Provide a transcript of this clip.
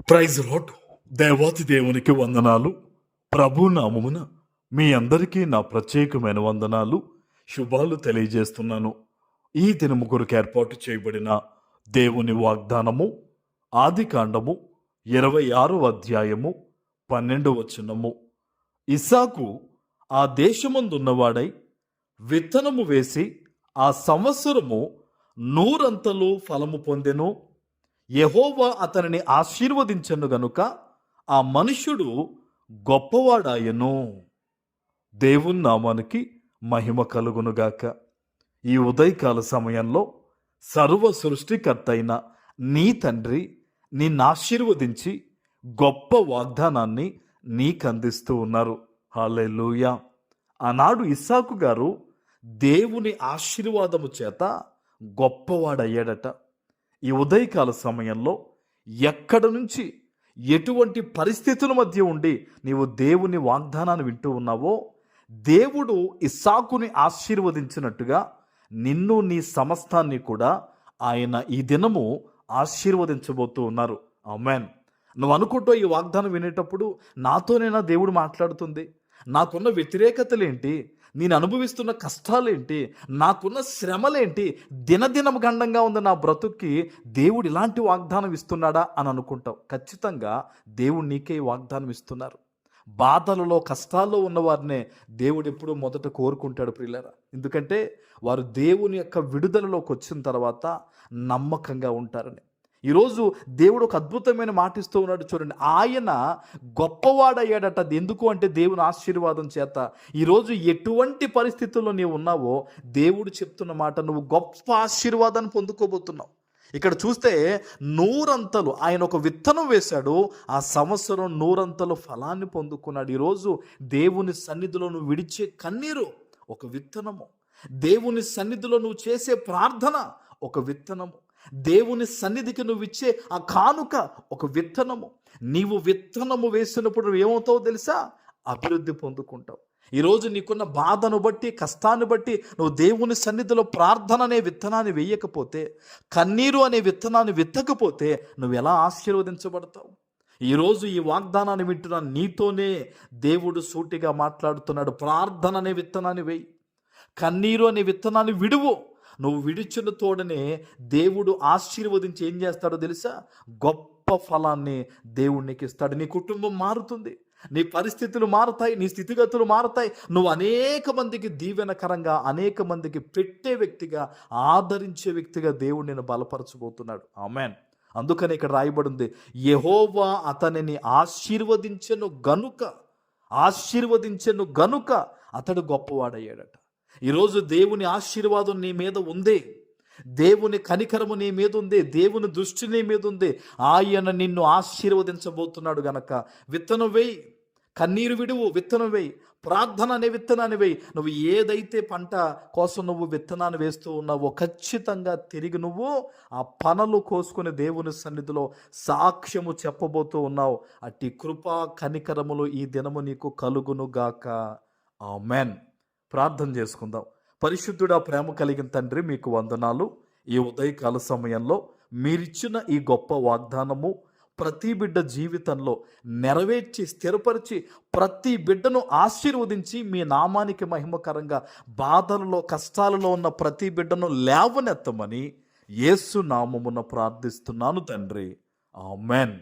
Praise lord. దేవాతి దేవునికి వందనాలు. ప్రభు నామమున మీ అందరికీ నా ప్రత్యేకమైన వందనాలు, శుభాలు తెలియజేస్తున్నాను. ఈ దినము కొరకు ఏర్పాటు చేయబడిన దేవుని వాగ్దానము ఆదికాండము 26వ అధ్యాయము 12వ వచనము. ఇస్సాకు ఆ దేశమందున్నవాడై విత్తనము వేసి ఆ సంవత్సరము 100 ఫలము పొందెను. యెహోవా అతనిని ఆశీర్వదించెను గనుక ఆ మనుష్యుడు గొప్పవాడాయను. దేవుని నామానికి మహిమ కలుగునుగాక. ఈ ఉదయకాల సమయంలో సర్వ సృష్టికర్త అయిన నీ తండ్రి నిన్ను ఆశీర్వదించి గొప్ప వాగ్దానాన్ని నీకందిస్తూ ఉన్నారు. హల్లెలూయా. ఆనాడు ఇస్సాకు గారు దేవుని ఆశీర్వాదము చేత గొప్పవాడయ్యాడట. ఈ ఉదయకాల సమయంలో ఎక్కడ నుంచి ఎటువంటి పరిస్థితుల మధ్య ఉండి నీవు దేవుని వాగ్దానాన్ని వింటూ ఉన్నావో, దేవుడు ఇస్సాకుని ఆశీర్వదించినట్టుగా నిన్ను నీ సమస్తాన్ని కూడా ఆయన ఈ దినము ఆశీర్వదించబోతూ ఉన్నారు. ఆమేన్. నువ్వు అనుకుంటూ ఈ వాగ్దానం వినేటప్పుడు నాతోనేనా దేవుడు మాట్లాడుతుంది, నాకున్న వ్యతిరేకతలేంటి, నేను అనుభవిస్తున్న కష్టాలేంటి, నాకున్న శ్రమలేంటి, దినదినం గండంగా ఉంది నా బ్రతుక్కి, దేవుడు ఇలాంటి వాగ్దానం ఇస్తున్నాడా అని అనుకుంటావు. ఖచ్చితంగా దేవుడు నీకే వాగ్దానం ఇస్తున్నారు. బాధలలో కష్టాల్లో ఉన్నవారినే దేవుడు ఎప్పుడూ మొదట కోరుకుంటాడు ప్రియులారా. ఎందుకంటే వారు దేవుని యొక్క విడుదలలోకి వచ్చిన తర్వాత నమ్మకంగా ఉంటారని. ఈరోజు దేవుడు ఒక అద్భుతమైన మాట ఇస్తూ ఉన్నాడు చూడండి. ఆయన గొప్పవాడయ్యాడట. ఎందుకు అంటే దేవుని ఆశీర్వాదం చేత. ఈరోజు ఎటువంటి పరిస్థితుల్లో నీవు ఉన్నావో దేవుడు చెప్తున్న మాట, నువ్వు గొప్ప ఆశీర్వాదాన్ని పొందుకోబోతున్నావు. ఇక్కడ చూస్తే 100 ఆయన ఒక విత్తనం వేశాడు, ఆ సంవత్సరం 100 ఫలాన్ని పొందుకున్నాడు. ఈరోజు దేవుని సన్నిధిలో నువ్వు విడిచే కన్నీరు ఒక విత్తనము, దేవుని సన్నిధిలో నువ్వు చేసే ప్రార్థన ఒక విత్తనము, దేవుని సన్నిధికి నువ్వు ఇచ్చే ఆ కానుక ఒక విత్తనము. నీవు విత్తనము వేసినప్పుడు నువ్వు ఏమవుతావో తెలుసా? అభివృద్ధి పొందుకుంటావు. ఈరోజు నీకున్న బాధను బట్టి, కష్టాన్ని బట్టి నువ్వు దేవుని సన్నిధిలో ప్రార్థన అనే విత్తనాన్ని వేయకపోతే, కన్నీరు అనే విత్తనాన్ని విత్తకపోతే నువ్వు ఎలా ఆశీర్వదించబడతావు? ఈరోజు ఈ వాగ్దానాన్ని వింటున్న నీతోనే దేవుడు సూటిగా మాట్లాడుతున్నాడు. ప్రార్థన అనే విత్తనాన్ని వేయి, కన్నీరు అనే విత్తనాన్ని విడువు. నువ్వు విడిచిన తోడనే దేవుడు ఆశీర్వదించి ఏం చేస్తాడో తెలుసా? గొప్ప ఫలాన్ని దేవుడు నీకు ఇస్తాడు. నీ కుటుంబం మారుతుంది, నీ పరిస్థితులు మారుతాయి, నీ స్థితిగతులు మారుతాయి. నువ్వు అనేక మందికి దీవెనకరంగా, అనేక మందికి పెట్టే వ్యక్తిగా, ఆదరించే వ్యక్తిగా దేవుడు నిన్ను బలపరచబోతున్నాడు. ఆమేన్. అందుకని ఇక్కడ రాయబడింది, యెహోవా అతనిని ఆశీర్వదించెను గనుక అతడు గొప్పవాడయ్యాడట. ఈరోజు దేవుని ఆశీర్వాదం నీ మీద ఉంది, దేవుని కనికరము నీ మీద ఉంది, దేవుని దృష్టి నీ మీద ఉంది. ఆయన నిన్ను ఆశీర్వదించబోతున్నాడు గనక విత్తనం వేయి, కన్నీరు విడువు, విత్తనం వేయి, ప్రార్థన అనే విత్తనాన్ని వేయి. నువ్వు ఏదైతే పంట కోసం నువ్వు విత్తనాన్ని వేస్తూ ఉన్నావో ఖచ్చితంగా తిరిగి నువ్వు ఆ పనలు కోసుకుని దేవుని సన్నిధిలో సాక్ష్యము చెప్పబోతూ ఉన్నావు. అట్టి కృపా కనికరములు ఈ దినము నీకు కలుగునుగాక. ఆమేన్. ప్రార్థన చేసుకుందాం. పరిశుద్ధుడా, ప్రేమ కలిగిన తండ్రి, మీకు వందనాలు. ఈ ఉదయకాల సమయంలో మీరిచ్చిన ఈ గొప్ప వాగ్దానము ప్రతి బిడ్డ జీవితంలో నెరవేర్చి స్థిరపరిచి ప్రతి బిడ్డను ఆశీర్వదించి మీ నామానికి మహిమకరంగా బాధలలో కష్టాలలో ఉన్న ప్రతి బిడ్డను లేవనెత్తమని యేసు నామమున ప్రార్థిస్తున్నాను తండ్రి. ఆమెన్.